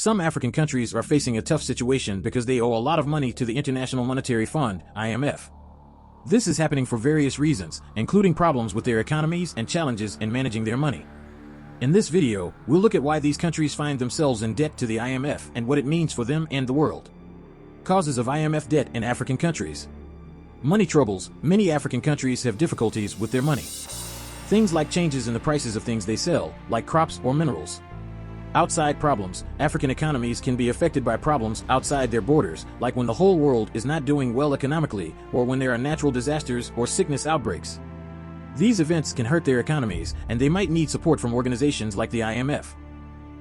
Some African countries are facing a tough situation because they owe a lot of money to the International Monetary Fund, IMF. This is happening for various reasons, including problems with their economies and challenges in managing their money. In this video, we'll look at why these countries find themselves in debt to the IMF and what it means for them and the world. Causes of IMF debt in African countries. Money troubles. Many African countries have difficulties with their money. Things like changes in the prices of things they sell, like crops or minerals. Outside problems. African economies can be affected by problems outside their borders, like when the whole world is not doing well economically, or when there are natural disasters or sickness outbreaks. These events can hurt their economies, and they might need support from organizations like the IMF.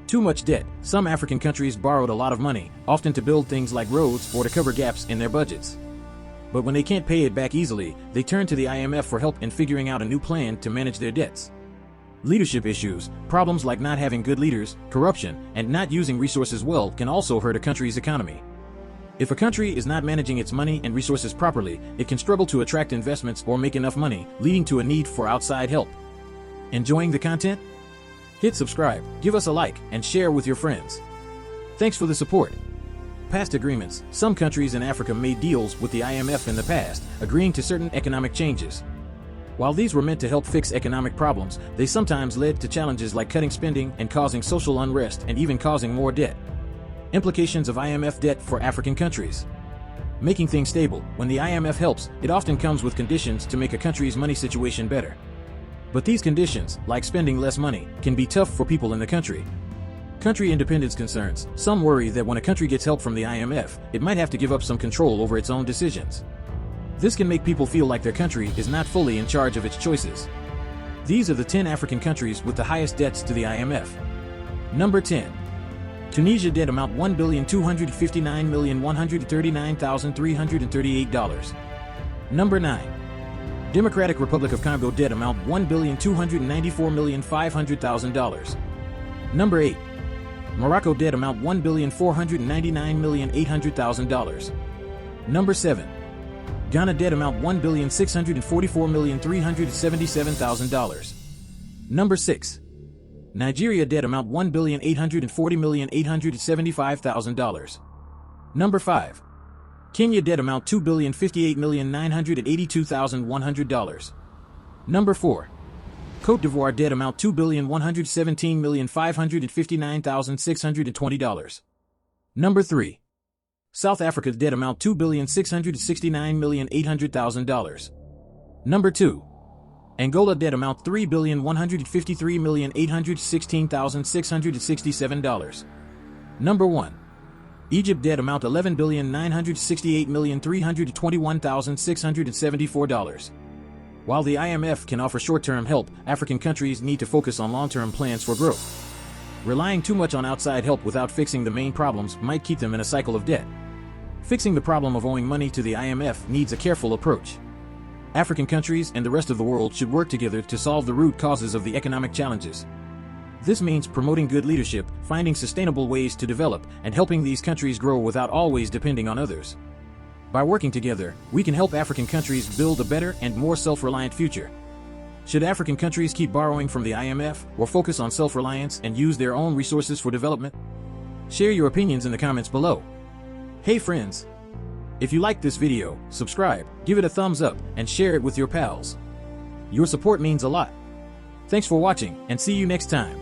Too much debt. Some African countries borrowed a lot of money, often to build things like roads or to cover gaps in their budgets. But when they can't pay it back easily, they turn to the IMF for help in figuring out a new plan to manage their debts. Leadership issues. Problems like not having good leaders, corruption, and not using resources well can also hurt a country's economy. If a country is not managing its money and resources properly, it can struggle to attract investments or make enough money, leading to a need for outside help. Enjoying the content? Hit subscribe, give us a like, and share with your friends. Thanks for the support. Past agreements. Some countries in Africa made deals with the IMF in the past, agreeing to certain economic changes. While these were meant to help fix economic problems, they sometimes led to challenges like cutting spending and causing social unrest and even causing more debt. Implications of IMF debt for African countries. Making things stable. When the IMF helps, it often comes with conditions to make a country's money situation better. But these conditions, like spending less money, can be tough for people in the country. Country independence concerns. Some worry that when a country gets help from the IMF, it might have to give up some control over its own decisions. This can make people feel like their country is not fully in charge of its choices. These are the 10 African countries with the highest debts to the IMF. Number 10. Tunisia debt amount $1,259,139,338. Number 9. Democratic Republic of Congo debt amount $1,294,500,000. Number 8. Morocco debt amount $1,499,800,000. Number 7. Ghana debt amount $1,644,377,000. Number 6. Nigeria debt amount $1,840,875,000. Number 5. Kenya debt amount $2,058,982,100. Number 4. Côte d'Ivoire debt amount $2,117,559,620. Number 3. South Africa debt amount $2,669,800,000. Number 2. Angola debt amount $3,153,816,667. Number 1. Egypt debt amount $11,968,321,674. While the IMF can offer short-term help, African countries need to focus on long-term plans for growth. Relying too much on outside help without fixing the main problems might keep them in a cycle of debt. Fixing the problem of owing money to the IMF needs a careful approach. African countries and the rest of the world should work together to solve the root causes of the economic challenges. This means promoting good leadership, finding sustainable ways to develop, and helping these countries grow without always depending on others. By working together, we can help African countries build a better and more self-reliant future. Should African countries keep borrowing from the IMF or focus on self-reliance and use their own resources for development? Share your opinions in the comments below. Hey friends! If you liked this video, subscribe, give it a thumbs up, and share it with your pals. Your support means a lot. Thanks for watching, and see you next time.